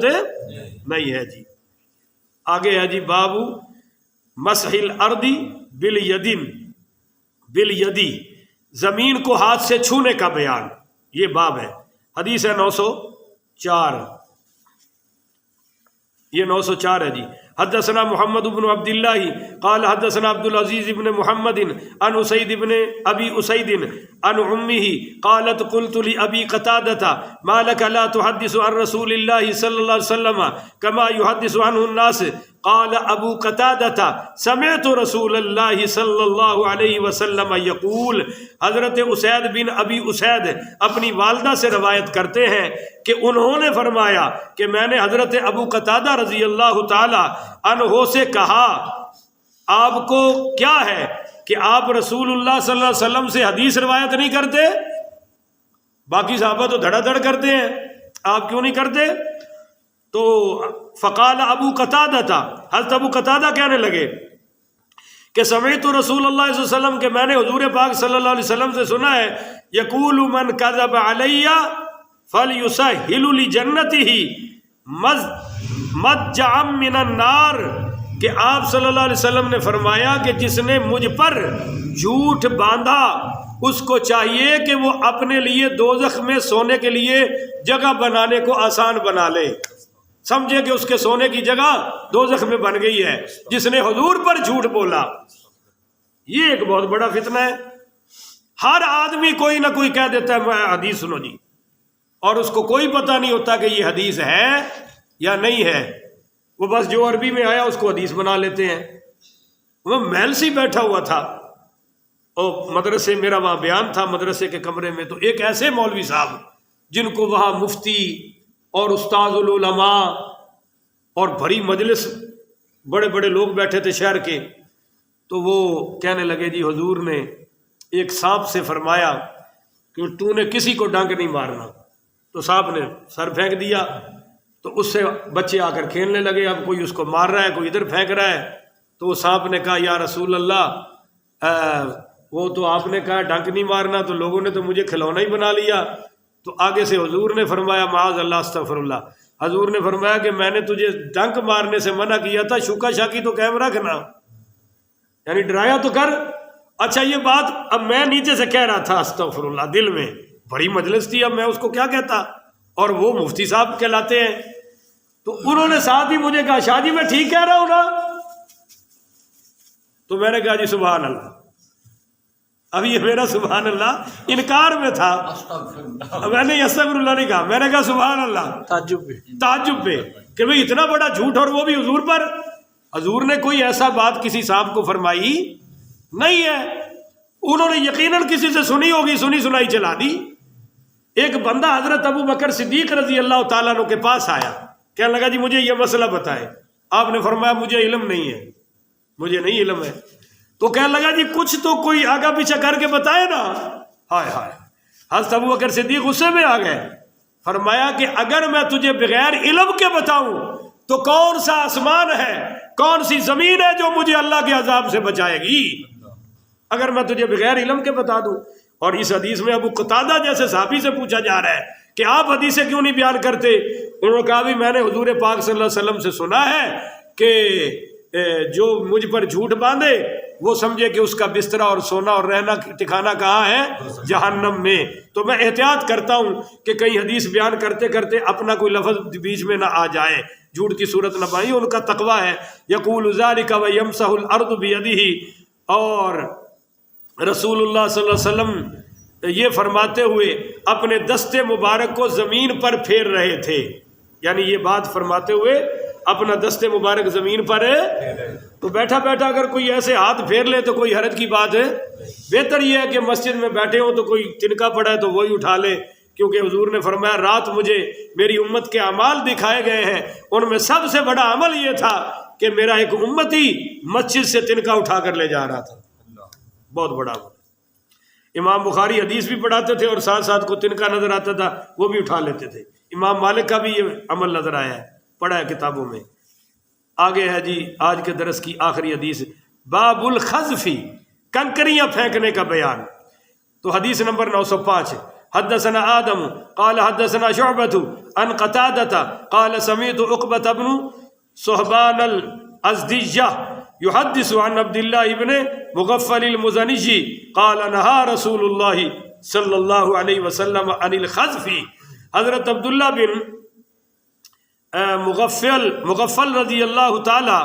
نہیں ہے جی۔ آگے ہے جی بابو مسح الارض بالیدی، زمین کو ہاتھ سے چھونے کا بیان، یہ باب ہے۔ حدیث ہے 904، یہ 904 ہے جی۔ حدثنا محمد بن عبد الله قال حدثنا عبد العزيز بن محمد عن اسید بن ابی اسید عن امه قالت قلت لابی قتادة ما لك لا تحدث عن رسول الله صلی اللہ علیہ وسلم كما يحدث عنه الناس قال ابو قتادة سمعت رسول اللہ صلی اللہ علیہ وسلم یقول، حضرت اسید بن ابی اسید اپنی والدہ سے روایت کرتے ہیں کہ انہوں نے فرمایا کہ میں نے حضرت ابو قتادہ رضی اللہ تعالی عنہ سے کہا، آپ کو کیا ہے کہ آپ رسول اللہ صلی اللہ علیہ وسلم سے حدیث روایت نہیں کرتے؟ باقی صحابہ تو دھڑا دھڑ کرتے ہیں، آپ کیوں نہیں کرتے؟ تو فقال ابو قتادہ تھا، حضرت ابو قتادہ کہنے لگے کہ سمعت رسول اللہ صلی اللہ علیہ وسلم کہ میں نے حضور پاک صلی اللہ علیہ وسلم سے سنا ہے، یقول من کذب علی فلیسہل لجنتہ مضجعا من النار، کہ آپ صلی اللہ علیہ وسلم نے فرمایا کہ جس نے مجھ پر جھوٹ باندھا اس کو چاہیے کہ وہ اپنے لیے دوزخ میں سونے کے لیے جگہ بنانے کو آسان بنا لے، سمجھے کہ اس کے سونے کی جگہ دوزخ میں بن گئی ہے جس نے حضور پر جھوٹ بولا۔ یہ ایک بہت بڑا فتنہ ہے، ہر آدمی کوئی نہ کوئی کہہ دیتا ہے میں حدیث سنو جی، اور اس کو کوئی پتہ نہیں ہوتا کہ یہ حدیث ہے یا نہیں ہے، وہ بس جو عربی میں آیا اس کو حدیث بنا لیتے ہیں۔ وہ محل سے بیٹھا ہوا تھا اور مدرسے، میرا وہاں بیان تھا مدرسے کے کمرے میں، تو ایک ایسے مولوی صاحب جن کو وہاں مفتی اور استاذ العلماء اور بھری مجلس، بڑے بڑے لوگ بیٹھے تھے شہر کے، تو وہ کہنے لگے جی حضور نے ایک سانپ سے فرمایا کہ تو نے کسی کو ڈنک نہیں مارنا، تو سانپ نے سر پھینک دیا، تو اس سے بچے آ کر کھیلنے لگے، اب کوئی اس کو مار رہا ہے کوئی ادھر پھینک رہا ہے، تو وہ سانپ نے کہا یا رسول اللہ وہ تو آپ نے کہا ڈنک نہیں مارنا، تو لوگوں نے تو مجھے کھلونا ہی بنا لیا۔ تو آگے سے حضور نے فرمایا معاذ اللہ استغفر اللہ، حضور نے فرمایا کہ میں نے تجھے ڈنک مارنے سے منع کیا تھا، شوکا شاکی تو قائم رکھنا، یعنی ڈرایا تو کر۔ اچھا یہ بات اب میں نیچے سے کہہ رہا تھا استغفر اللہ، دل میں بڑی مجلس تھی، اب میں اس کو کیا کہتا، اور وہ مفتی صاحب کہلاتے ہیں، تو انہوں نے ساتھ ہی مجھے کہا شاہ جی میں ٹھیک کہہ رہا ہوں نا، تو میں نے کہا جی سبحان اللہ۔ اب یہ میرا سبحان اللہ انکار میں تھا، میں نے استغفر اللہ نہیں کہا، میں نے کہا سبحان اللہ تعجب پہ کہ بھئی اتنا بڑا جھوٹ، اور وہ بھی حضور پر۔ حضور نے کوئی ایسا بات کسی صاحب کو فرمائی نہیں ہے، انہوں نے یقیناً کسی سے سنی ہوگی، سنی سنائی چلا دی۔ ایک بندہ حضرت ابو بکر صدیق رضی اللہ تعالیٰ عنہ کے پاس آیا، کہنے لگا جی مجھے یہ مسئلہ بتائے، آپ نے فرمایا مجھے علم نہیں ہے، مجھے نہیں علم ہے، تو کہنے لگا جی کچھ تو کوئی آگا پیچھا کر کے بتائے نا۔ ہائے ہائے، حضرت ابو بکر صدیق غصے میں آ گئے، فرمایا کہ اگر میں تجھے بغیر علم کے بتاؤں تو کون سا آسمان ہے، کون سی زمین ہے جو مجھے اللہ کے عذاب سے بچائے گی، اگر میں تجھے بغیر علم کے بتا دوں۔ اور اس حدیث میں ابو قتادہ جیسے صحابی سے پوچھا جا رہا ہے کہ آپ حدیثیں کیوں نہیں بیان کرتے، انہوں نے کہا بھی میں نے حضور پاک صلی اللہ علیہ وسلم سے سنا ہے کہ جو مجھ پر جھوٹ باندھے وہ سمجھے کہ اس کا بستر اور سونا اور رہنا ٹھکانہ کہاں ہے، جہنم میں۔ تو میں احتیاط کرتا ہوں کہ کہیں حدیث بیان کرتے کرتے اپنا کوئی لفظ بیچ میں نہ آ جائے، جھوٹ کی صورت نہ بنائے۔ ان کا تقویٰ ہے یقول ذلک ویمسح الارض بیدہ، اور رسول اللہ صلی اللہ علیہ وسلم یہ فرماتے ہوئے اپنے دست مبارک کو زمین پر پھیر رہے تھے، یعنی یہ بات فرماتے ہوئے اپنا دست مبارک زمین پر ہے، تو بیٹھا بیٹھا اگر کوئی ایسے ہاتھ پھیر لے تو کوئی حرج کی بات ہے، بہتر یہ ہے کہ مسجد میں بیٹھے ہوں تو کوئی تنکا پڑا ہے تو وہی اٹھا لے، کیونکہ حضور نے فرمایا رات مجھے میری امت کے اعمال دکھائے گئے ہیں، ان میں سب سے بڑا عمل یہ تھا کہ میرا ایک امتی مسجد سے تنکا اٹھا کر لے جا رہا تھا، بہت بڑا عمل۔ امام بخاری حدیث بھی پڑھاتے تھے اور ساتھ ساتھ کو تنکا نظر آتا تھا وہ بھی اٹھا لیتے تھے، امام مالک کا بھی یہ عمل نظر آیا ہے، پڑھا ہے کتابوں میں۔ آگے ہے جی آج کے درس کی آخری حدیث، باب الخذف، کنکریاں پھینکنے کا بیان۔ تو حدیث نمبر 905، حدثنا آدم قال حدثنا شعبة عن قتادة قال سمعت عقبة بن صهبان الأزدية يحدث عن عبد الله بن مغفل المزني قال نهى رسول الله صلی اللہ علیہ وسلم عن الخذف. حضرت عبداللہ بن مغفل رضی اللہ تعالی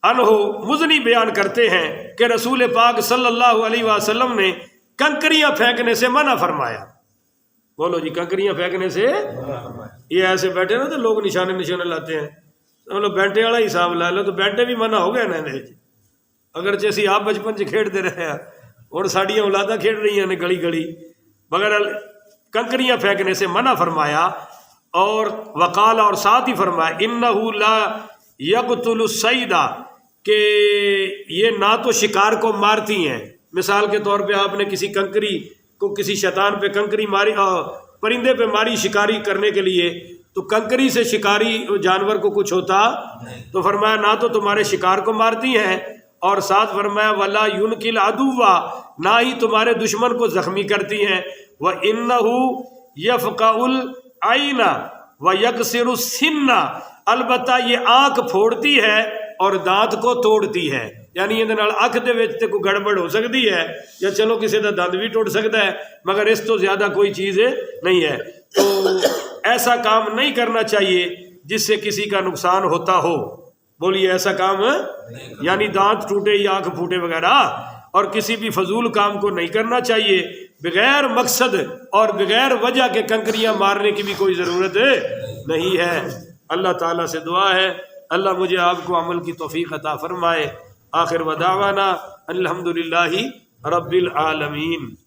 عنہ مزنی بیان کرتے ہیں کہ رسول پاک صلی اللہ علیہ وسلم نے کنکریاں پھینکنے سے منع فرمایا. بولو جی، کنکریاں پھینکنے سے. یہ ایسے بیٹھے نا تو لوگ نشانے لاتے ہیں، مطلب بیٹھے والا حساب لا لو تو بیٹھے بھی منع ہو گئے نا. اگرچہ اسی آپ بچپن سے کھیڈتے رہے ہیں اور ساڑیاں اولاداں کھیڈ رہی ہیں گلی گلی، مگر کنکریاں پھینکنے سے منع فرمایا. اور وقال، اور ساتھ ہی فرمایا انہ لا یقتل الصید، کہ یہ نہ تو شکار کو مارتی ہیں. مثال کے طور پہ آپ نے کسی کنکری کو، کسی شیطان پہ کنکری ماری، پرندے پہ ماری شکاری کرنے کے لیے، تو کنکری سے شکاری جانور کو کچھ ہوتا، تو فرمایا نہ تو تمہارے شکار کو مارتی ہیں، اور ساتھ فرمایا ولا ينقل عدوا، نہ ہی تمہارے دشمن کو زخمی کرتی ہیں. وَإِنَّهُ يَفْقَعُ الْعَيْنَ وَيَكْسِرُ السِّنَّ، البتہ یہ آنکھ پھوڑتی ہے اور دانت کو توڑتی ہے. یعنی یہ اکھ دے وچ تے کوئی گڑبڑ ہو سکتی ہے، یا چلو کسی دا دند بھی ٹوٹ سکتا ہے، مگر اس تو زیادہ کوئی چیز نہیں ہے. تو ایسا کام نہیں کرنا چاہیے جس سے کسی کا نقصان ہوتا ہو. بولیے ایسا کام، یعنی دانت ٹوٹے یا آنکھ پھوٹے وغیرہ، اور کسی بھی فضول کام کو نہیں کرنا چاہیے. بغیر مقصد اور بغیر وجہ کے کنکریاں مارنے کی بھی کوئی ضرورت نہیں ہے. اللہ تعالیٰ سے دعا ہے اللہ مجھے آپ کو عمل کی توفیق عطا فرمائے. آخر ودعوانا الحمدللہ رب العالمین.